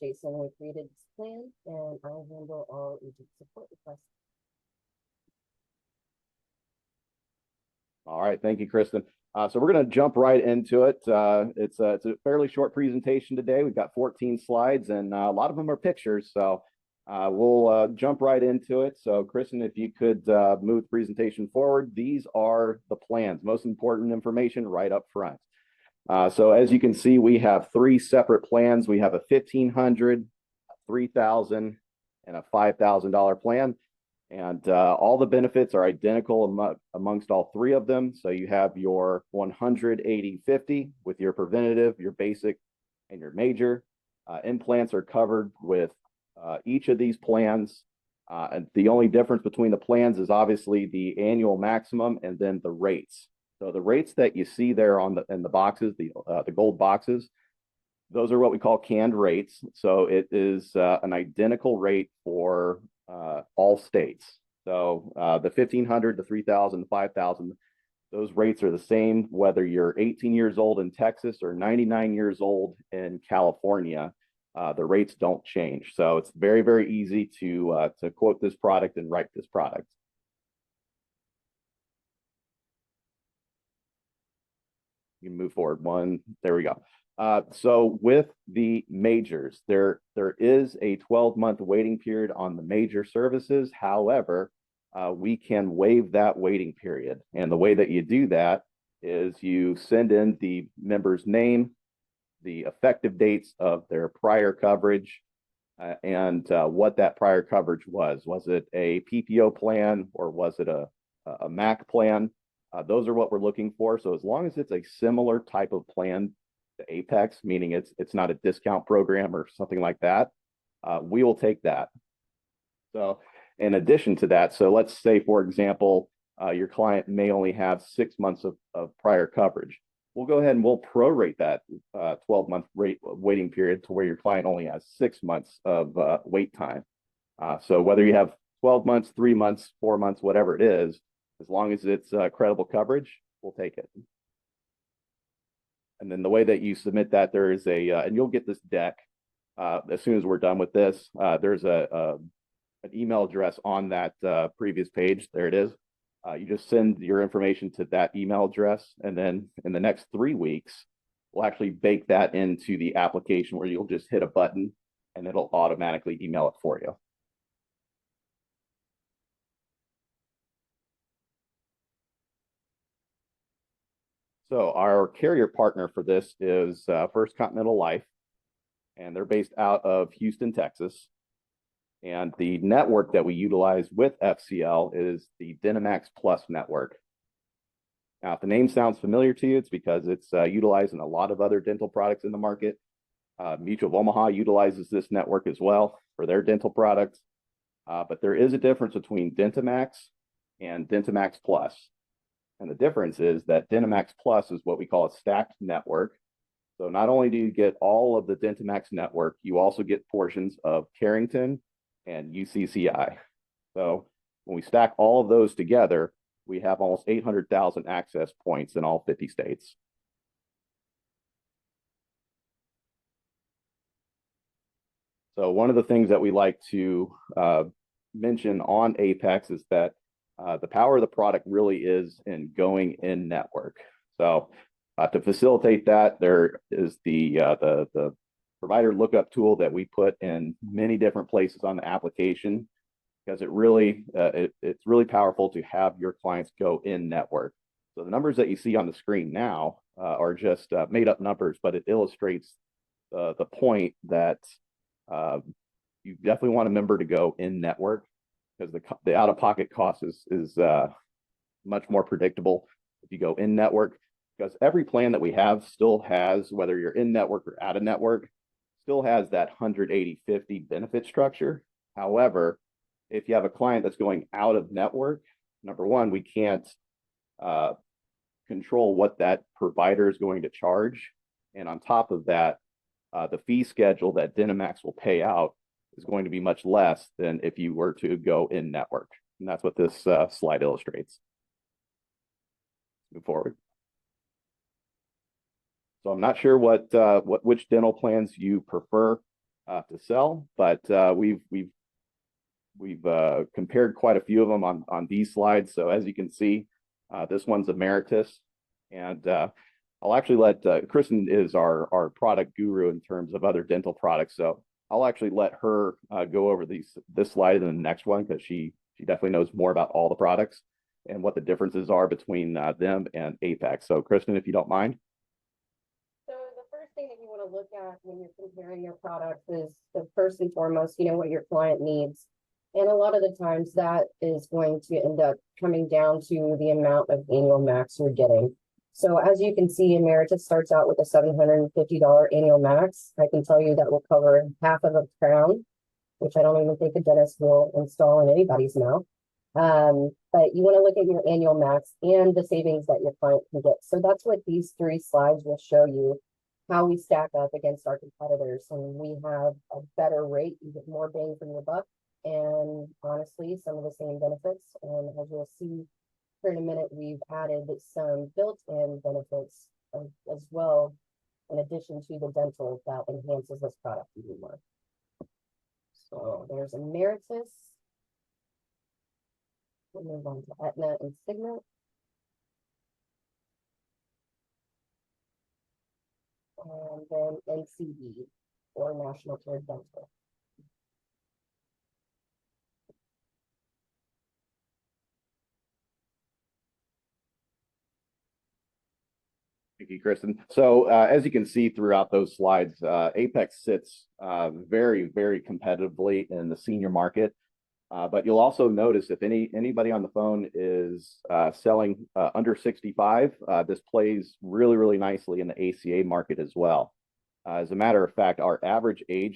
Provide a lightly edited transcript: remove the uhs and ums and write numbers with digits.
Jason. We created this plan, and I handle all agent support requests. All right, thank you, Kristen. So we're going to jump right into it. It's a fairly short presentation today. We've got 14 slides, and a lot of them are pictures. So we'll jump right into it. So Kristen, if you could move the presentation forward. These are the plans, most important information right up front. So as you can see, we have 3 separate plans. We have a $1,500, $3,000, and a $5,000 plan. And all the benefits are identical amongst all 3 of them. So you have your 180/50 with your preventative, your basic, and your major. Implants are covered with each of these plans. And the only difference between the plans is obviously the annual maximum and then the rates. So the rates that you see there in the boxes, the gold boxes, those are what we call canned rates. So it is an identical rate for all states. So the 1,500, the 3,000, the 5,000, those rates are the same whether you're 18 years old in Texas or 99 years old in California. The rates don't change. So it's very, very easy to quote this product and write this product. You can move forward one. There we go. So with the majors, there is a 12-month waiting period on the major services. However, we can waive that waiting period. And the way that you do that is you send in the member's name, the effective dates of their prior coverage, and what that prior coverage was. Was it a PPO plan or was it a MAC plan? Those are what we're looking for. So as long as it's a similar type of plan to Apex, meaning it's not a discount program or something like that, we will take that. So in addition to that, so let's say, for example, your client may only have 6 months of prior coverage. We'll go ahead and we'll prorate that 12-month waiting period to where your client only has 6 months of wait time. So whether you have 12 months, 3 months, 4 months, whatever it is, as long as it's credible coverage, we'll take it. And then the way that you submit that, there is and you'll get this deck as soon as we're done with this. There's an email address on that previous page. There it is. You just send your information to that email address, and then in the next 3 weeks, we'll actually bake that into the application where you'll just hit a button and it'll automatically email it for you. So our carrier partner for this is First Continental Life, and they're based out of Houston, Texas. And the network that we utilize with FCL is the Dynamax Plus network. Now, if the name sounds familiar to you, it's because it's utilized in a lot of other dental products in the market. Mutual of Omaha utilizes this network as well for their dental products. But there is a difference between Dentamax and Dentamax Plus. And the difference is that Dynamax Plus is what we call a stacked network. So not only do you get all of the Dentamax network, you also get portions of Carrington and UCCI. So when we stack all of those together, we have almost 800,000 access points in all 50 states. So one of the things that we like to mention on Apex is that the power of the product really is in going in network. So to facilitate that, there is the provider lookup tool that we put in many different places on the application, because it really it's really powerful to have your clients go in network. So the numbers that you see on the screen now are just made up numbers, but it illustrates the point that you definitely want a member to go in network, because the out-of-pocket cost is much more predictable if you go in network, because every plan that we have still has, whether you're in network or out of network, still has that 180/50 benefit structure. However, if you have a client that's going out of network, number one, we can't control what that provider is going to charge. And on top of that, the fee schedule that Dynamax will pay out is going to be much less than if you were to go in network. And that's what this slide illustrates. Move forward. So I'm not sure which dental plans you prefer. to sell, but we've compared quite a few of them on these slides. So as you can see, this one's Emeritus, and I'll actually let Kristen is our product guru in terms of other dental products. So I'll actually let her go over this slide and the next one, because she definitely knows more about all the products and what the differences are between them and Apex. So Kristen, if you don't mind. So the first thing that you want to look at when you're comparing your products is the first and foremost, what your client needs. And a lot of the times that is going to end up coming down to the amount of annual max you're getting. So as you can see, Emeritus starts out with a $750 annual max. I can tell you that will cover half of a crown, which I don't even think a dentist will install in anybody's mouth. But you want to look at your annual max and the savings that your client can get. So that's what these 3 slides will show you, how we stack up against our competitors. And we have a better rate, you get more bang for your buck, and honestly, some of the same benefits. And as you'll see here in a minute, we've added some built-in benefits as well, in addition to the dental, that enhances this product even more. So there's Emeritus. We'll move on to Aetna and Cigna. And then NCD, or National Care Dental. Thank you, Kristen. So as you can see throughout those slides, Apex sits very, very competitively in the senior market. But you'll also notice if anybody on the phone is selling under 65, this plays really, really nicely in the ACA market as well. As a matter of fact, our average age of